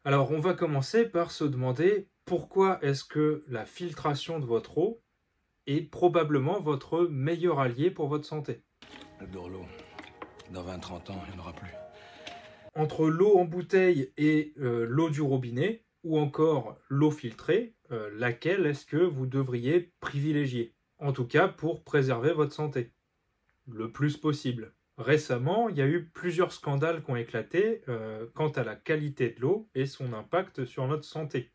Alors, on va commencer par se demander pourquoi est-ce que la filtration de votre eau est probablement votre meilleur allié pour votre santé. L'eau, dans 20-30 ans, il n'y en aura plus. Entre l'eau en bouteille et l'eau du robinet, ou encore l'eau filtrée, laquelle est-ce que vous devriez privilégier? En tout cas, pour préserver votre santé, le plus possible. Récemment, il y a eu plusieurs scandales qui ont éclaté quant à la qualité de l'eau et son impact sur notre santé.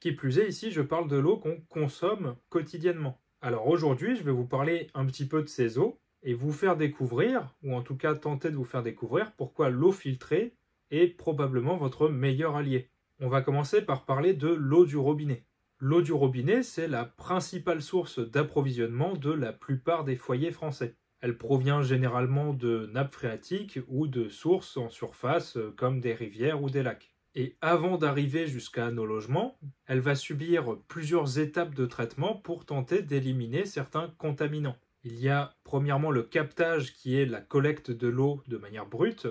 Qui plus est, ici, je parle de l'eau qu'on consomme quotidiennement. Alors aujourd'hui, je vais vous parler un petit peu de ces eaux et vous faire découvrir, ou en tout cas tenter de vous faire découvrir, pourquoi l'eau filtrée est probablement votre meilleur allié. On va commencer par parler de l'eau du robinet. L'eau du robinet, c'est la principale source d'approvisionnement de la plupart des foyers français. Elle provient généralement de nappes phréatiques ou de sources en surface comme des rivières ou des lacs. Et avant d'arriver jusqu'à nos logements, elle va subir plusieurs étapes de traitement pour tenter d'éliminer certains contaminants. Il y a premièrement le captage qui est la collecte de l'eau de manière brute,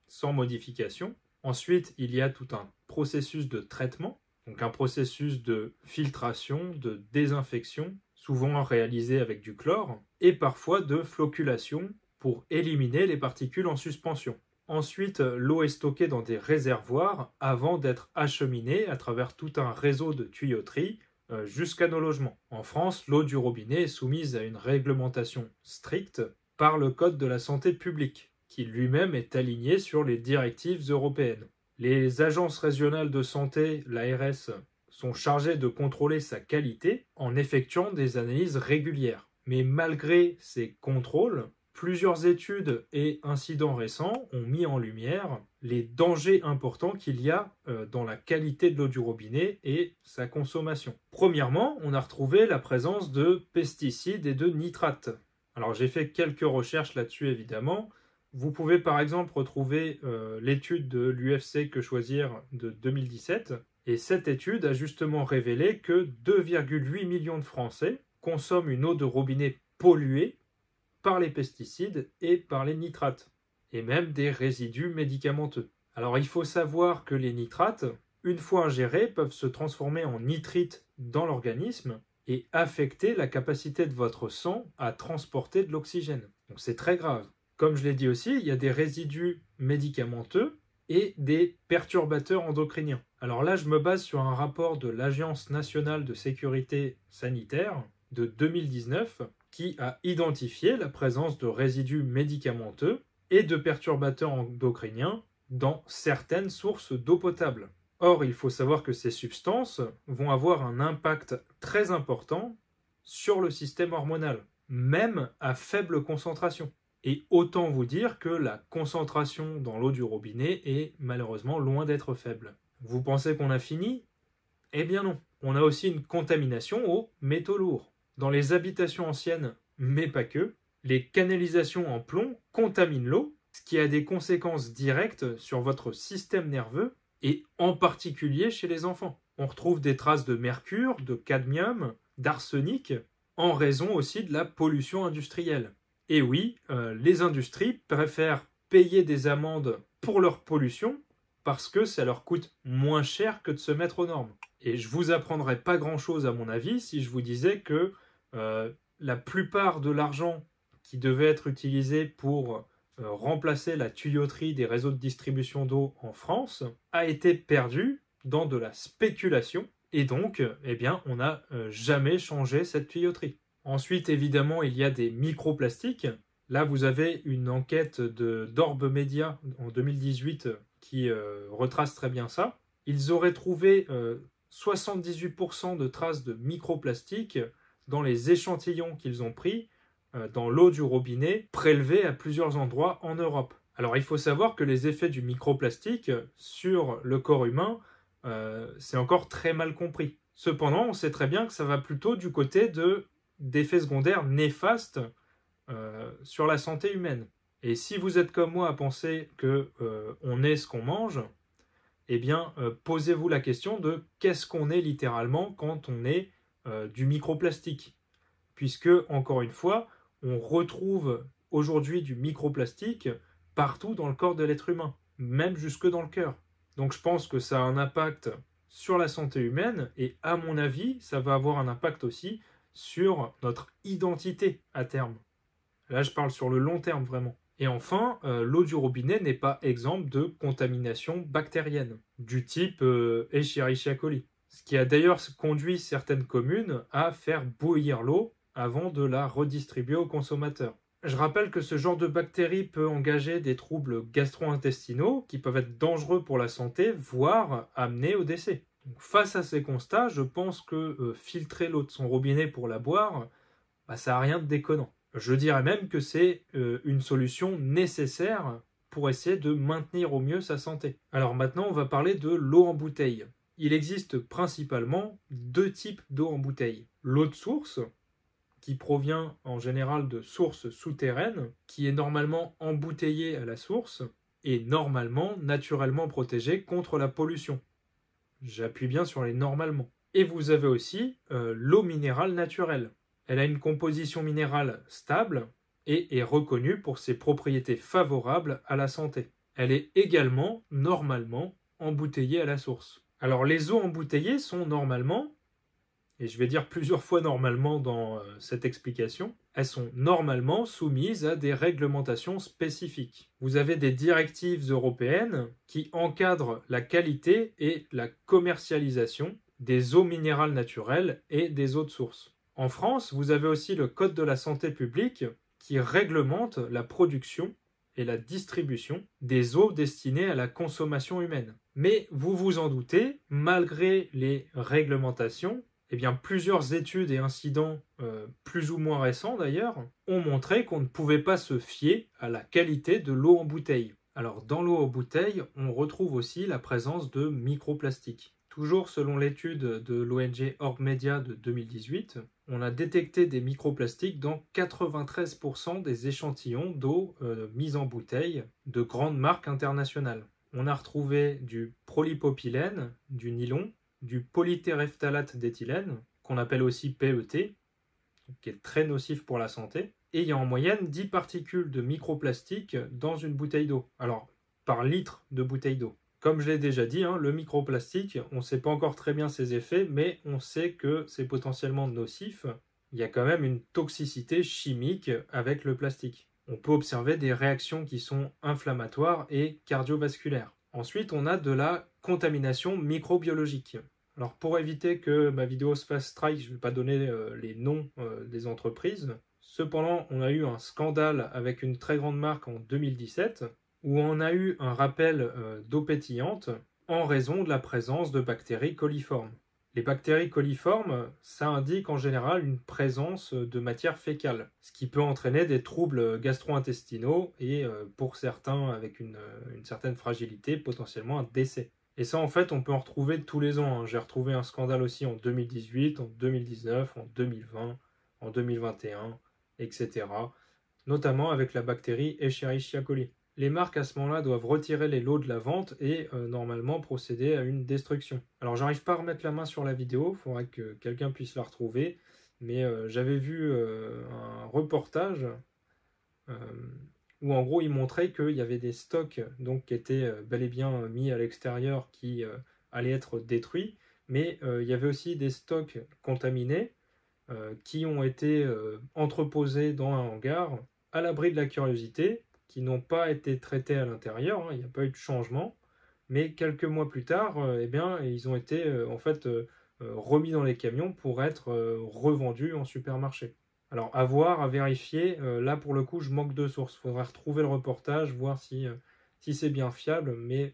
sans modification. Ensuite, il y a tout un processus de traitement, donc un processus de filtration, de désinfection, souvent réalisé avec du chlore, et parfois de flocculation pour éliminer les particules en suspension. Ensuite, l'eau est stockée dans des réservoirs avant d'être acheminée à travers tout un réseau de tuyauterie jusqu'à nos logements. En France, l'eau du robinet est soumise à une réglementation stricte par le Code de la santé publique, qui lui-même est aligné sur les directives européennes. Les agences régionales de santé, l'ARS, sont chargées de contrôler sa qualité en effectuant des analyses régulières. Mais malgré ces contrôles, plusieurs études et incidents récents ont mis en lumière les dangers importants qu'il y a dans la qualité de l'eau du robinet et sa consommation. Premièrement, on a retrouvé la présence de pesticides et de nitrates. Alors j'ai fait quelques recherches là-dessus évidemment. Vous pouvez par exemple retrouver l'étude de l'UFC Que Choisir de 2017. Et cette étude a justement révélé que 2,8 millions de Français consomment une eau de robinet polluée par les pesticides et par les nitrates, et même des résidus médicamenteux. Alors il faut savoir que les nitrates, une fois ingérés, peuvent se transformer en nitrite dans l'organisme et affecter la capacité de votre sang à transporter de l'oxygène. Donc c'est très grave. Comme je l'ai dit aussi, il y a des résidus médicamenteux et des perturbateurs endocriniens. Alors là, je me base sur un rapport de l'Agence nationale de sécurité sanitaire de 2019 qui a identifié la présence de résidus médicamenteux et de perturbateurs endocriniens dans certaines sources d'eau potable. Or, il faut savoir que ces substances vont avoir un impact très important sur le système hormonal, même à faible concentration. Et autant vous dire que la concentration dans l'eau du robinet est malheureusement loin d'être faible. Vous pensez qu'on a fini? Eh bien non. On a aussi une contamination aux métaux lourds. Dans les habitations anciennes, mais pas que, les canalisations en plomb contaminent l'eau, ce qui a des conséquences directes sur votre système nerveux et en particulier chez les enfants. On retrouve des traces de mercure, de cadmium, d'arsenic, en raison aussi de la pollution industrielle. Et oui, les industries préfèrent payer des amendes pour leur pollution parce que ça leur coûte moins cher que de se mettre aux normes. Et je vous apprendrais pas grand-chose à mon avis si je vous disais que la plupart de l'argent qui devait être utilisé pour remplacer la tuyauterie des réseaux de distribution d'eau en France a été perdu dans de la spéculation et donc eh bien, on n'a jamais changé cette tuyauterie. Ensuite, évidemment, il y a des microplastiques. Là, vous avez une enquête d'Orbe Media en 2018 qui retrace très bien ça. Ils auraient trouvé 78% de traces de microplastiques dans les échantillons qu'ils ont pris dans l'eau du robinet prélevée à plusieurs endroits en Europe. Alors, il faut savoir que les effets du microplastique sur le corps humain, c'est encore très mal compris. Cependant, on sait très bien que ça va plutôt du côté d'effets secondaires néfastes sur la santé humaine. Et si vous êtes comme moi à penser qu'on est ce qu'on mange, eh bien, posez-vous la question de qu'est-ce qu'on est littéralement quand on est du microplastique. Puisque, encore une fois, on retrouve aujourd'hui du microplastique partout dans le corps de l'être humain, même jusque dans le cœur. Donc je pense que ça a un impact sur la santé humaine et à mon avis, ça va avoir un impact aussi sur notre identité à terme. Là, je parle sur le long terme vraiment. Et enfin, l'eau du robinet n'est pas exempte de contamination bactérienne, du type Escherichia coli. Ce qui a d'ailleurs conduit certaines communes à faire bouillir l'eau avant de la redistribuer aux consommateurs. Je rappelle que ce genre de bactérie peut engager des troubles gastro-intestinaux qui peuvent être dangereux pour la santé, voire amener au décès. Donc, face à ces constats, je pense que filtrer l'eau de son robinet pour la boire, ça n'a rien de déconnant. Je dirais même que c'est une solution nécessaire pour essayer de maintenir au mieux sa santé. Alors maintenant, on va parler de l'eau en bouteille. Il existe principalement deux types d'eau en bouteille. L'eau de source, qui provient en général de sources souterraines, qui est normalement embouteillée à la source et normalement naturellement protégée contre la pollution. J'appuie bien sur les normalement. Et vous avez aussi l'eau minérale naturelle. Elle a une composition minérale stable et est reconnue pour ses propriétés favorables à la santé. Elle est également normalement embouteillée à la source. Alors les eaux embouteillées sont normalement, et je vais dire plusieurs fois normalement dans cette explication, elles sont normalement soumises à des réglementations spécifiques. Vous avez des directives européennes qui encadrent la qualité et la commercialisation des eaux minérales naturelles et des eaux de source. En France, vous avez aussi le Code de la santé publique qui réglemente la production et la distribution des eaux destinées à la consommation humaine. Mais vous vous en doutez, malgré les réglementations, plusieurs études et incidents, plus ou moins récents d'ailleurs, ont montré qu'on ne pouvait pas se fier à la qualité de l'eau en bouteille. Alors dans l'eau en bouteille, on retrouve aussi la présence de microplastiques. Toujours selon l'étude de l'ONG Orgmedia de 2018, on a détecté des microplastiques dans 93% des échantillons d'eau mis en bouteille de grandes marques internationales. On a retrouvé du polypropylène, du nylon, du polytéréphtalate d'éthylène, qu'on appelle aussi PET, qui est très nocif pour la santé, et il y a en moyenne 10 particules de microplastique dans une bouteille d'eau. Alors, par litre de bouteille d'eau. Comme je l'ai déjà dit, le microplastique, on ne sait pas encore très bien ses effets, mais on sait que c'est potentiellement nocif. Il y a quand même une toxicité chimique avec le plastique. On peut observer des réactions qui sont inflammatoires et cardiovasculaires. Ensuite, on a de la contamination microbiologique. Alors pour éviter que ma vidéo se fasse strike, je ne vais pas donner les noms des entreprises. Cependant, on a eu un scandale avec une très grande marque en 2017 où on a eu un rappel d'eau pétillante en raison de la présence de bactéries coliformes. Les bactéries coliformes, ça indique en général une présence de matière fécale, ce qui peut entraîner des troubles gastro-intestinaux et pour certains avec une certaine fragilité, potentiellement un décès. Et ça, en fait, on peut en retrouver tous les ans. J'ai retrouvé un scandale aussi en 2018, en 2019, en 2020, en 2021, etc. Notamment avec la bactérie Escherichia coli. Les marques à ce moment-là doivent retirer les lots de la vente et normalement procéder à une destruction. Alors j'arrive pas à remettre la main sur la vidéo, il faudra que quelqu'un puisse la retrouver, mais j'avais vu un reportage où en gros il montrait qu'il y avait des stocks donc, qui étaient bel et bien mis à l'extérieur qui allaient être détruits, mais il y avait aussi des stocks contaminés qui ont été entreposés dans un hangar à l'abri de la curiosité, qui n'ont pas été traités à l'intérieur, il n'y a pas eu de changement, mais quelques mois plus tard, ils ont été remis dans les camions pour être revendus en supermarché. Alors à voir, à vérifier, là pour le coup je manque de sources, il faudrait retrouver le reportage, voir si c'est bien fiable, mais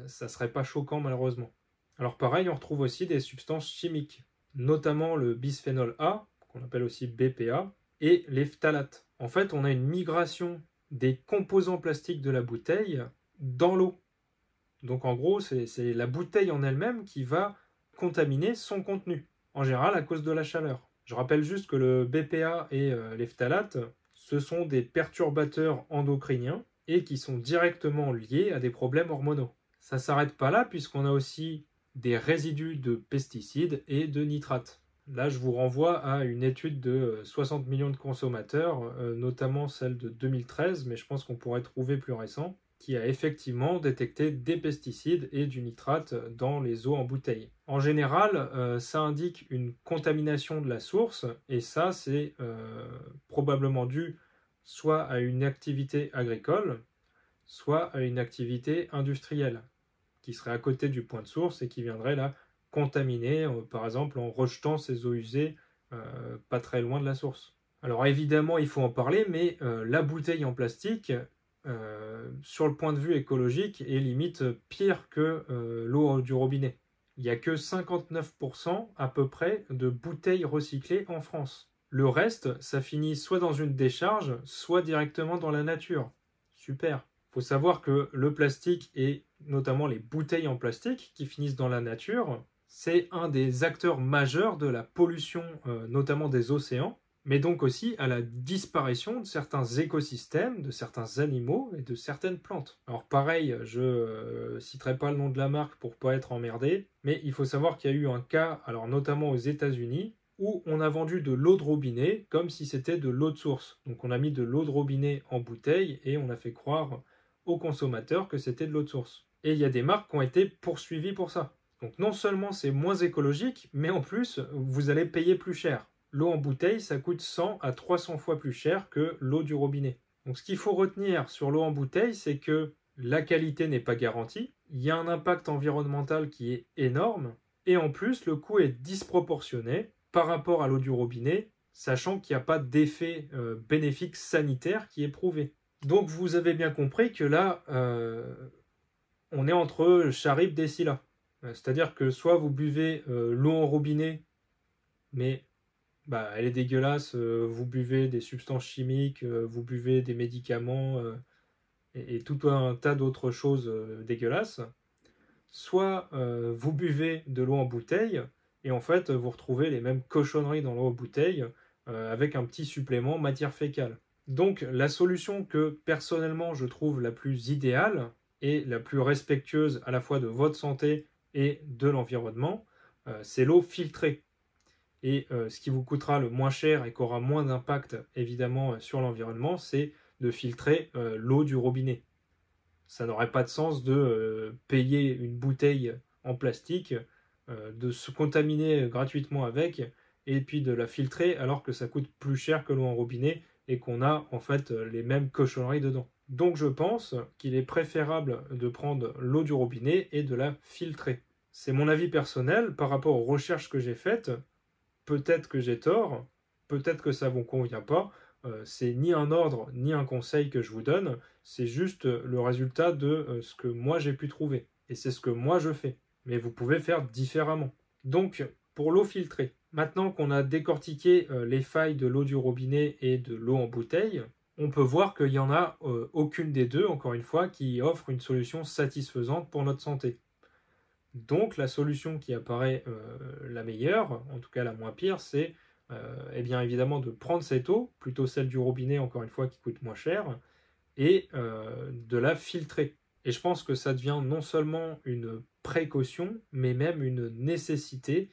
ça serait pas choquant malheureusement. Alors pareil, on retrouve aussi des substances chimiques, notamment le bisphénol A, qu'on appelle aussi BPA, et les phtalates. En fait, on a une migration des composants plastiques de la bouteille dans l'eau. Donc en gros, c'est la bouteille en elle-même qui va contaminer son contenu, en général à cause de la chaleur. Je rappelle juste que le BPA et les phtalates, ce sont des perturbateurs endocriniens et qui sont directement liés à des problèmes hormonaux. Ça ne s'arrête pas là puisqu'on a aussi des résidus de pesticides et de nitrates. Là, je vous renvoie à une étude de 60 millions de consommateurs, notamment celle de 2013, mais je pense qu'on pourrait trouver plus récent, qui a effectivement détecté des pesticides et du nitrate dans les eaux en bouteille. En général, ça indique une contamination de la source, et ça, c'est probablement dû soit à une activité agricole, soit à une activité industrielle, qui serait à côté du point de source et qui viendrait la contaminer, par exemple en rejetant ses eaux usées pas très loin de la source. Alors évidemment, il faut en parler, mais la bouteille en plastique, sur le point de vue écologique, est limite pire que l'eau du robinet. Il n'y a que 59% à peu près de bouteilles recyclées en France. Le reste, ça finit soit dans une décharge, soit directement dans la nature. Super. Il faut savoir que le plastique et notamment les bouteilles en plastique qui finissent dans la nature, c'est un des acteurs majeurs de la pollution, notamment des océans, mais donc aussi à la disparition de certains écosystèmes, de certains animaux et de certaines plantes. Alors pareil, je citerai pas le nom de la marque pour pas être emmerdé, mais il faut savoir qu'il y a eu un cas, alors notamment aux États-Unis, où on a vendu de l'eau de robinet comme si c'était de l'eau de source. Donc on a mis de l'eau de robinet en bouteille et on a fait croire aux consommateurs que c'était de l'eau de source. Et il y a des marques qui ont été poursuivies pour ça. Donc non seulement c'est moins écologique, mais en plus vous allez payer plus cher. L'eau en bouteille, ça coûte 100 à 300 fois plus cher que l'eau du robinet. Donc ce qu'il faut retenir sur l'eau en bouteille, c'est que la qualité n'est pas garantie, il y a un impact environnemental qui est énorme, et en plus le coût est disproportionné par rapport à l'eau du robinet, sachant qu'il n'y a pas d'effet bénéfique sanitaire qui est prouvé. Donc vous avez bien compris que là, on est entre Charib et Scylla. C'est-à-dire que soit vous buvez l'eau en robinet, mais elle est dégueulasse, vous buvez des substances chimiques, vous buvez des médicaments et tout un tas d'autres choses dégueulasses. Soit vous buvez de l'eau en bouteille et en fait vous retrouvez les mêmes cochonneries dans l'eau en bouteille avec un petit supplément matière fécale. Donc la solution que personnellement je trouve la plus idéale et la plus respectueuse à la fois de votre santé et de l'environnement, c'est l'eau filtrée. Et ce qui vous coûtera le moins cher et qui aura moins d'impact évidemment sur l'environnement, c'est de filtrer l'eau du robinet. Ça n'aurait pas de sens de payer une bouteille en plastique, de se contaminer gratuitement avec, et puis de la filtrer alors que ça coûte plus cher que l'eau en robinet et qu'on a en fait les mêmes cochonneries dedans. Donc je pense qu'il est préférable de prendre l'eau du robinet et de la filtrer. C'est mon avis personnel par rapport aux recherches que j'ai faites. Peut-être que j'ai tort, peut-être que ça ne vous convient pas. C'est ni un ordre ni un conseil que je vous donne, c'est juste le résultat de ce que moi j'ai pu trouver. Et c'est ce que moi je fais. Mais vous pouvez faire différemment. Donc, pour l'eau filtrée, maintenant qu'on a décortiqué les failles de l'eau du robinet et de l'eau en bouteille, on peut voir qu'il n'y en a aucune des deux, encore une fois, qui offre une solution satisfaisante pour notre santé. Donc la solution qui apparaît la meilleure, en tout cas la moins pire, c'est eh bien évidemment de prendre cette eau, plutôt celle du robinet encore une fois qui coûte moins cher, et de la filtrer. Et je pense que ça devient non seulement une précaution, mais même une nécessité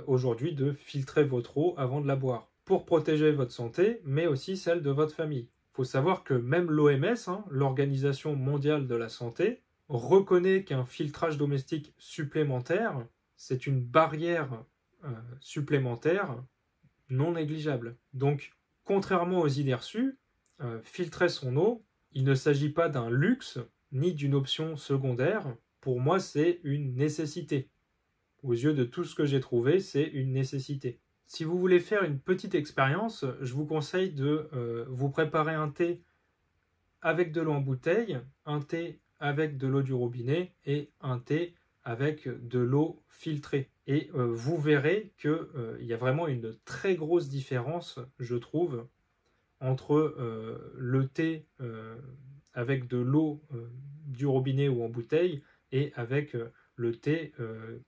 aujourd'hui de filtrer votre eau avant de la boire, pour protéger votre santé, mais aussi celle de votre famille. Il faut savoir que même l'OMS, l'Organisation mondiale de la santé, reconnaît qu'un filtrage domestique supplémentaire, c'est une barrière supplémentaire non négligeable. Donc, contrairement aux idées reçues, filtrer son eau, il ne s'agit pas d'un luxe ni d'une option secondaire. Pour moi, c'est une nécessité. Aux yeux de tout ce que j'ai trouvé, c'est une nécessité. Si vous voulez faire une petite expérience, je vous conseille de vous préparer un thé avec de l'eau en bouteille, un thé avec de l'eau du robinet et un thé avec de l'eau filtrée. Et vous verrez qu'il y a vraiment une très grosse différence, je trouve, entre le thé avec de l'eau du robinet ou en bouteille et avec le thé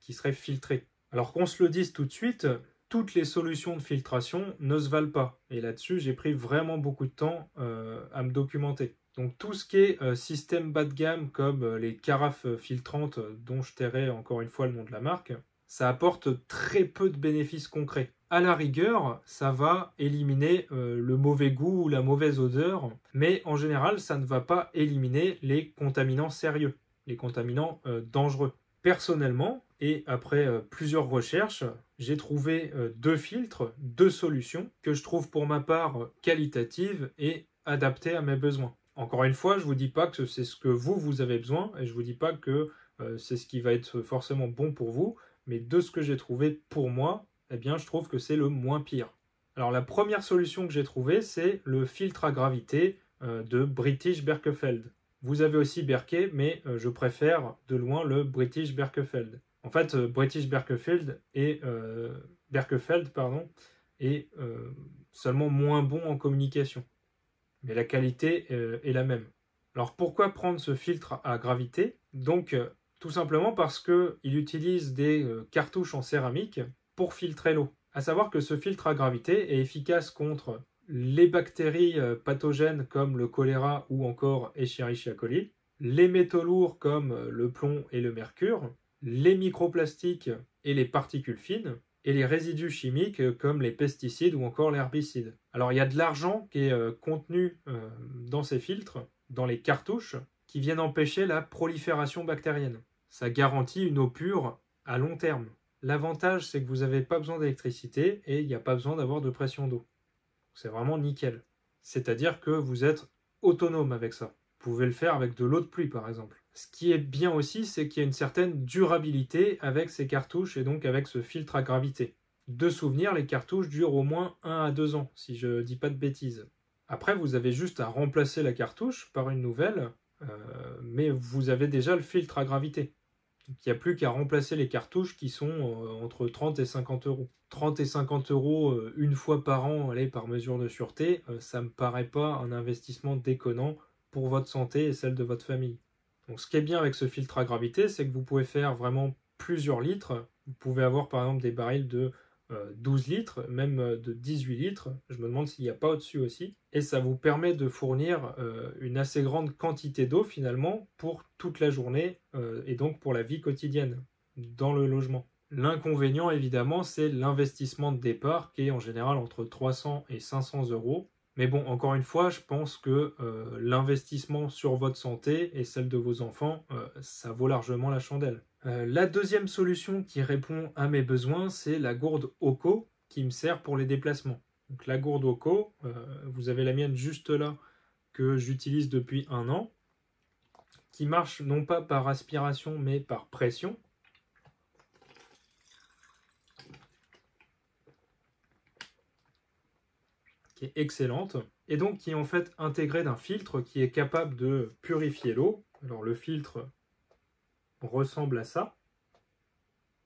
qui serait filtré. Alors qu'on se le dise tout de suite, toutes les solutions de filtration ne se valent pas. Et là-dessus, j'ai pris vraiment beaucoup de temps à me documenter. Donc tout ce qui est système bas de gamme comme les carafes filtrantes dont je tairai encore une fois le nom de la marque, ça apporte très peu de bénéfices concrets. À la rigueur, ça va éliminer le mauvais goût ou la mauvaise odeur, mais en général, ça ne va pas éliminer les contaminants sérieux, les contaminants dangereux. Personnellement, et après plusieurs recherches, j'ai trouvé 2 filtres, 2 solutions que je trouve pour ma part qualitatives et adaptées à mes besoins. Encore une fois, je ne vous dis pas que c'est ce que vous avez besoin, et je ne vous dis pas que c'est ce qui va être forcément bon pour vous, mais de ce que j'ai trouvé pour moi, eh bien, je trouve que c'est le moins pire. Alors, la première solution que j'ai trouvée, c'est le filtre à gravité de British Berkefeld. Vous avez aussi Berkey, mais je préfère de loin le British Berkefeld. En fait, British Berkefeld est seulement moins bon en communication. Mais la qualité est la même. Alors pourquoi prendre ce filtre à gravité? Donc tout simplement parce qu'il utilise des cartouches en céramique pour filtrer l'eau. À savoir que ce filtre à gravité est efficace contre les bactéries pathogènes comme le choléra ou encore Escherichia coli, les métaux lourds comme le plomb et le mercure, les microplastiques et les particules fines, et les résidus chimiques comme les pesticides ou encore l'herbicide. Alors il y a de l'argent qui est contenu dans ces filtres, dans les cartouches, qui viennent empêcher la prolifération bactérienne. Ça garantit une eau pure à long terme. L'avantage, c'est que vous n'avez pas besoin d'électricité et il n'y a pas besoin d'avoir de pression d'eau. C'est vraiment nickel. C'est-à-dire que vous êtes autonome avec ça. Vous pouvez le faire avec de l'eau de pluie par exemple. Ce qui est bien aussi, c'est qu'il y a une certaine durabilité avec ces cartouches et donc avec ce filtre à gravité. De souvenir, les cartouches durent au moins 1 à 2 ans, si je ne dis pas de bêtises. Après, vous avez juste à remplacer la cartouche par une nouvelle, mais vous avez déjà le filtre à gravité. Donc, il n'y a plus qu'à remplacer les cartouches qui sont entre 30 et 50 euros. 30 et 50 euros une fois par an, allez, par mesure de sûreté, ça ne me paraît pas un investissement déconnant pour votre santé et celle de votre famille. Donc ce qui est bien avec ce filtre à gravité, c'est que vous pouvez faire vraiment plusieurs litres. Vous pouvez avoir par exemple des barils de 12 litres, même de 18 litres. Je me demande s'il n'y a pas au-dessus aussi. Et ça vous permet de fournir une assez grande quantité d'eau finalement pour toute la journée et donc pour la vie quotidienne dans le logement. L'inconvénient évidemment, c'est l'investissement de départ qui est en général entre 300 et 500 euros. Mais bon, encore une fois, je pense que l'investissement sur votre santé et celle de vos enfants, ça vaut largement la chandelle. La deuxième solution qui répond à mes besoins, c'est la gourde Oco qui me sert pour les déplacements. Donc la gourde Oco, vous avez la mienne juste là, que j'utilise depuis 1 an, qui marche non pas par aspiration mais par pression. Qui est excellente, et donc qui est en fait intégrée d'un filtre qui est capable de purifier l'eau. Alors le filtre ressemble à ça.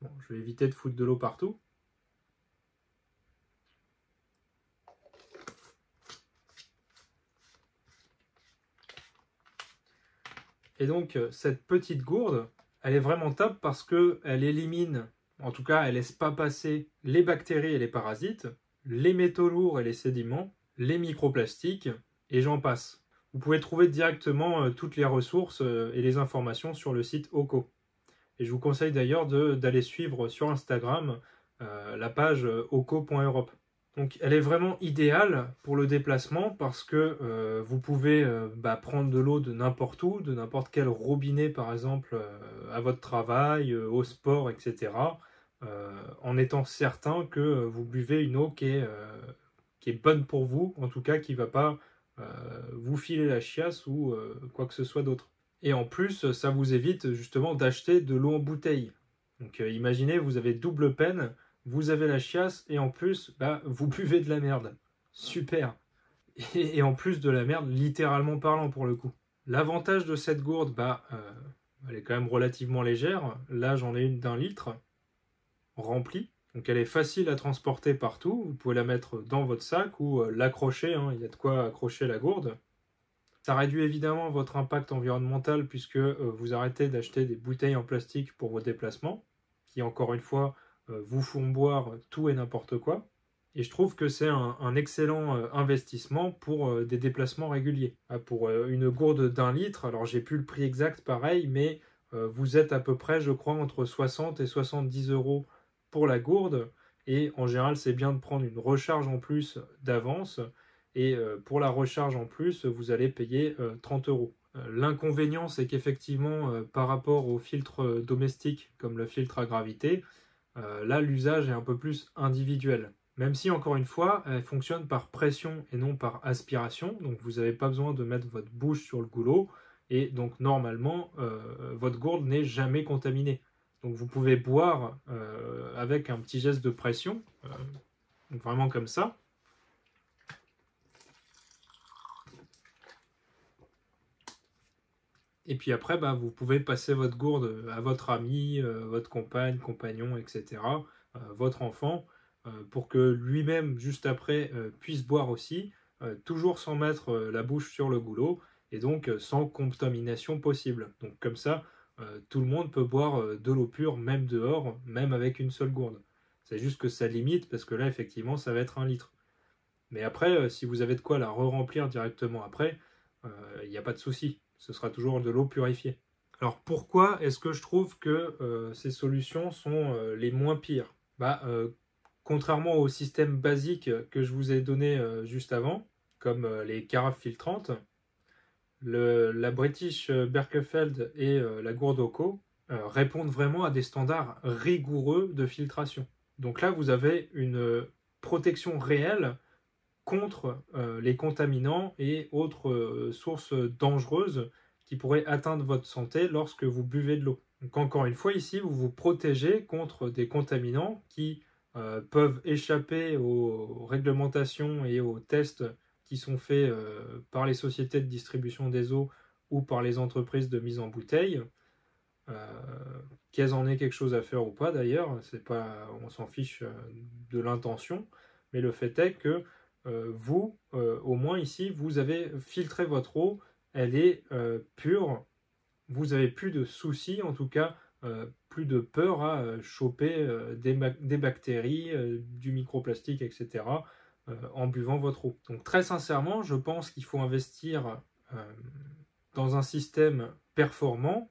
Bon, je vais éviter de foutre de l'eau partout. Et donc cette petite gourde, elle est vraiment top parce qu'elle élimine, en tout cas elle laisse pas passer les bactéries et les parasites, les métaux lourds et les sédiments, les microplastiques, et j'en passe. Vous pouvez trouver directement toutes les ressources et les informations sur le site Oco. Et je vous conseille d'ailleurs d'aller suivre sur Instagram la page oco.europe. Donc elle est vraiment idéale pour le déplacement parce que vous pouvez prendre de l'eau de n'importe où, de n'importe quel robinet par exemple, à votre travail, au sport, etc. En étant certain que vous buvez une eau qui est bonne pour vous, en tout cas qui ne va pas vous filer la chiasse ou quoi que ce soit d'autre. Et en plus, ça vous évite justement d'acheter de l'eau en bouteille. Donc imaginez, vous avez double peine, vous avez la chiasse et en plus, vous buvez de la merde. Super. Et en plus de la merde, littéralement parlant pour le coup. L'avantage de cette gourde, elle est quand même relativement légère. Là, j'en ai une d'1 litre, remplie. Donc elle est facile à transporter partout. Vous pouvez la mettre dans votre sac ou l'accrocher, il y a de quoi accrocher la gourde. Ça réduit évidemment votre impact environnemental puisque vous arrêtez d'acheter des bouteilles en plastique pour vos déplacements, qui encore une fois vous font boire tout et n'importe quoi. Et je trouve que c'est un excellent investissement pour des déplacements réguliers. Pour une gourde d'1 litre, alors j'ai plus le prix exact pareil, mais vous êtes à peu près, je crois, entre 60 et 70 euros pour la gourde. Et en général, c'est bien de prendre une recharge en plus d'avance. Et pour la recharge en plus, vous allez payer 30 euros. L'inconvénient, c'est qu'effectivement, par rapport aux filtres domestiques, comme le filtre à gravité, là, l'usage est un peu plus individuel. Même si, encore une fois, elle fonctionne par pression et non par aspiration. Donc, vous n'avez pas besoin de mettre votre bouche sur le goulot. Et donc, normalement, votre gourde n'est jamais contaminée. Donc, vous pouvez boire avec un petit geste de pression, donc vraiment comme ça. Et puis après, bah, vous pouvez passer votre gourde à votre ami, votre compagne, compagnon, etc., votre enfant, pour que lui-même, juste après, puisse boire aussi, toujours sans mettre la bouche sur le goulot, et donc sans contamination possible. Donc comme ça, tout le monde peut boire de l'eau pure, même dehors, même avec une seule gourde. C'est juste que ça limite, parce que là, effectivement, ça va être 1 litre. Mais après, si vous avez de quoi la re-remplir directement après, il n'y a pas de souci. Ce sera toujours de l'eau purifiée. Alors pourquoi est-ce que je trouve que ces solutions sont les moins pires? Contrairement au système basique que je vous ai donné juste avant, comme les carafes filtrantes, la British Birkefeld et la gourde Oco répondent vraiment à des standards rigoureux de filtration. Donc là, vous avez une protection réelle contre les contaminants et autres sources dangereuses qui pourraient atteindre votre santé lorsque vous buvez de l'eau. Donc encore une fois, ici, vous vous protégez contre des contaminants qui peuvent échapper aux réglementations et aux tests qui sont faits par les sociétés de distribution des eaux ou par les entreprises de mise en bouteille. Qu'elles en aient quelque chose à faire ou pas d'ailleurs, c'est pas, on s'en fiche de l'intention, mais le fait est que vous, au moins ici, vous avez filtré votre eau, elle est pure, vous n'avez plus de soucis, en tout cas, plus de peur à choper des bactéries, du microplastique, etc., en buvant votre eau. Donc très sincèrement, je pense qu'il faut investir dans un système performant,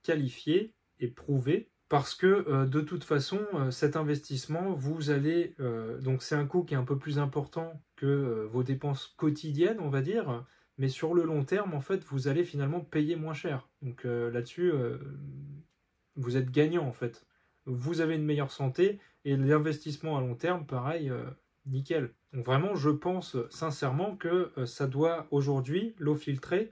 qualifié et prouvé, parce que de toute façon, cet investissement, vous allez... donc c'est un coût qui est un peu plus important que vos dépenses quotidiennes, on va dire, mais sur le long terme, en fait, vous allez finalement payer moins cher. Donc là-dessus, vous êtes gagnant, en fait. Vous avez une meilleure santé, et l'investissement à long terme, pareil, nickel. Donc vraiment, je pense sincèrement que ça doit aujourd'hui, l'eau filtrée,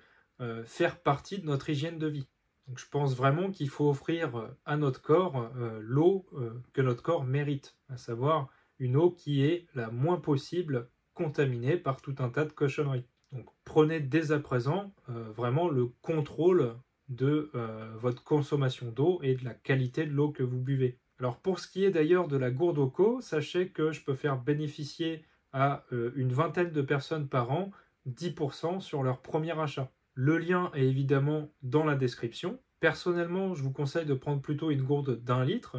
faire partie de notre hygiène de vie. Donc je pense vraiment qu'il faut offrir à notre corps l'eau que notre corps mérite, à savoir une eau qui est la moins possible contaminée par tout un tas de cochonneries. Donc prenez dès à présent vraiment le contrôle de votre consommation d'eau et de la qualité de l'eau que vous buvez. Alors pour ce qui est d'ailleurs de la gourde Oco, sachez que je peux faire bénéficier à une vingtaine de personnes par an 10% sur leur premier achat. Le lien est évidemment dans la description. Personnellement, je vous conseille de prendre plutôt une gourde d'1 litre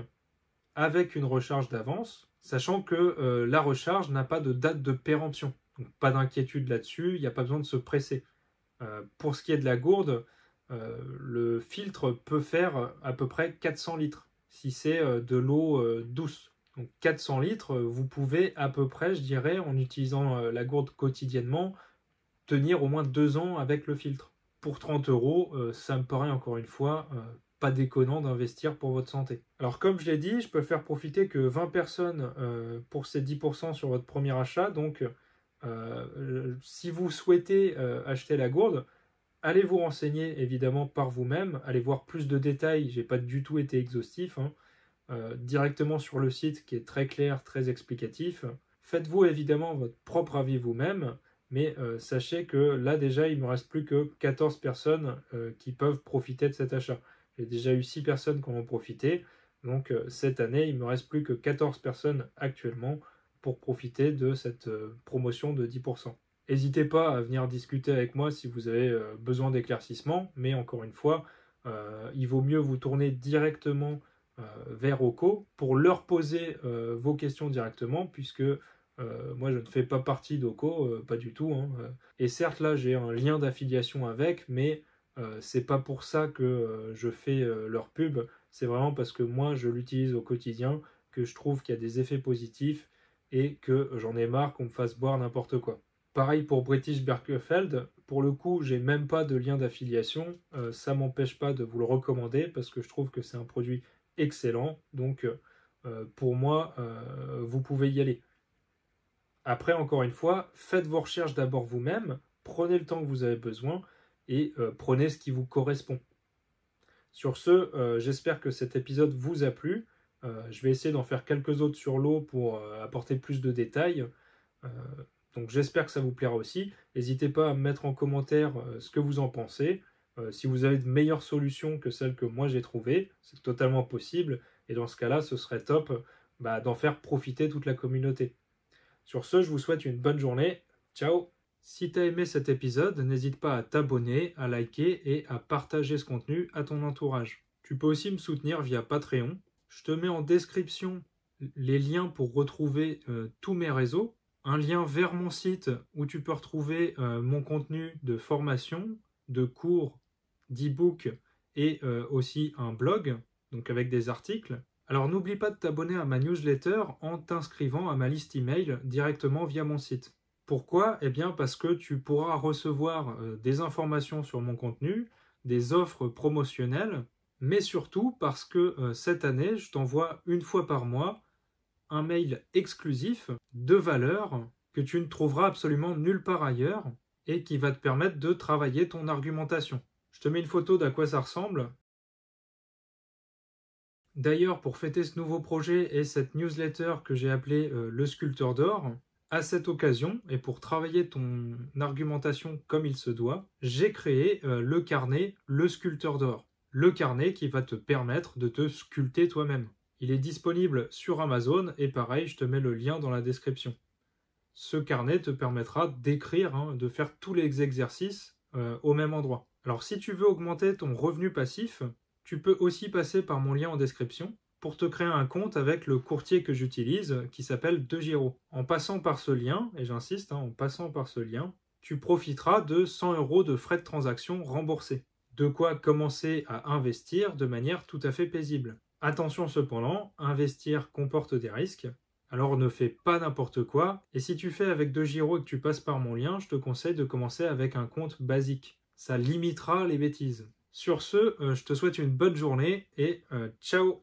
avec une recharge d'avance, sachant que la recharge n'a pas de date de péremption. Donc pas d'inquiétude là-dessus, il n'y a pas besoin de se presser. Pour ce qui est de la gourde, le filtre peut faire à peu près 400 litres si c'est de l'eau douce. Donc 400 litres, vous pouvez à peu près, je dirais, en utilisant la gourde quotidiennement, tenir au moins 2 ans avec le filtre. Pour 30 euros, ça me paraît encore une fois pas déconnant d'investir pour votre santé. Alors comme je l'ai dit, je peux faire profiter que 20 personnes pour ces 10% sur votre premier achat. Donc si vous souhaitez acheter la gourde, allez vous renseigner évidemment par vous-même, allez voir plus de détails, j'ai pas du tout été exhaustif, directement sur le site qui est très clair, très explicatif. Faites-vous évidemment votre propre avis vous-même, mais sachez que là déjà il ne me reste plus que 14 personnes qui peuvent profiter de cet achat. J'ai déjà eu 6 personnes qui en ont profité, donc cette année il ne me reste plus que 14 personnes actuellement pour profiter de cette promotion de 10%. N'hésitez pas à venir discuter avec moi si vous avez besoin d'éclaircissement, mais encore une fois, il vaut mieux vous tourner directement vers Oco pour leur poser vos questions directement, puisque moi je ne fais pas partie d'Oco, pas du tout. Et certes là j'ai un lien d'affiliation avec, mais C'est pas pour ça que je fais leur pub, c'est vraiment parce que moi je l'utilise au quotidien, que je trouve qu'il y a des effets positifs et que j'en ai marre qu'on me fasse boire n'importe quoi. Pareil pour British Birkefeld, pour le coup j'ai même pas de lien d'affiliation, ça m'empêche pas de vous le recommander parce que je trouve que c'est un produit excellent, donc pour moi vous pouvez y aller. Après, encore une fois, faites vos recherches d'abord vous-même, prenez le temps que vous avez besoin et prenez ce qui vous correspond. Sur ce, j'espère que cet épisode vous a plu. Je vais essayer d'en faire quelques autres sur l'eau pour apporter plus de détails. Euh, donc j'espère que ça vous plaira aussi. N'hésitez pas à me mettre en commentaire ce que vous en pensez. Si vous avez de meilleures solutions que celles que moi j'ai trouvées, c'est totalement possible. Et dans ce cas-là, ce serait top d'en faire profiter toute la communauté. Sur ce, je vous souhaite une bonne journée. Ciao! Si tu as aimé cet épisode, n'hésite pas à t'abonner, à liker et à partager ce contenu à ton entourage. Tu peux aussi me soutenir via Patreon. Je te mets en description les liens pour retrouver tous mes réseaux, un lien vers mon site où tu peux retrouver mon contenu de formation, de cours, d'e-book et aussi un blog, donc avec des articles. Alors n'oublie pas de t'abonner à ma newsletter en t'inscrivant à ma liste email directement via mon site. Pourquoi? Eh bien parce que tu pourras recevoir des informations sur mon contenu, des offres promotionnelles, mais surtout parce que cette année, je t'envoie une fois par mois un mail exclusif de valeur que tu ne trouveras absolument nulle part ailleurs et qui va te permettre de travailler ton argumentation. Je te mets une photo d'à quoi ça ressemble. D'ailleurs, pour fêter ce nouveau projet et cette newsletter que j'ai appelée Le Sculpteur d'Or, à cette occasion, et pour travailler ton argumentation comme il se doit, j'ai créé le carnet Le Sculpteur d'Or. Le carnet qui va te permettre de te sculpter toi-même. Il est disponible sur Amazon et pareil, je te mets le lien dans la description. Ce carnet te permettra d'écrire, de faire tous les exercices au même endroit. Alors si tu veux augmenter ton revenu passif, tu peux aussi passer par mon lien en description pour te créer un compte avec le courtier que j'utilise qui s'appelle DeGiro. En passant par ce lien, et j'insiste, en passant par ce lien, tu profiteras de 100 € de frais de transaction remboursés. De quoi commencer à investir de manière tout à fait paisible. Attention cependant, investir comporte des risques. Alors ne fais pas n'importe quoi, et si tu fais avec DeGiro et que tu passes par mon lien, je te conseille de commencer avec un compte basique. Ça limitera les bêtises. Sur ce, je te souhaite une bonne journée et ciao!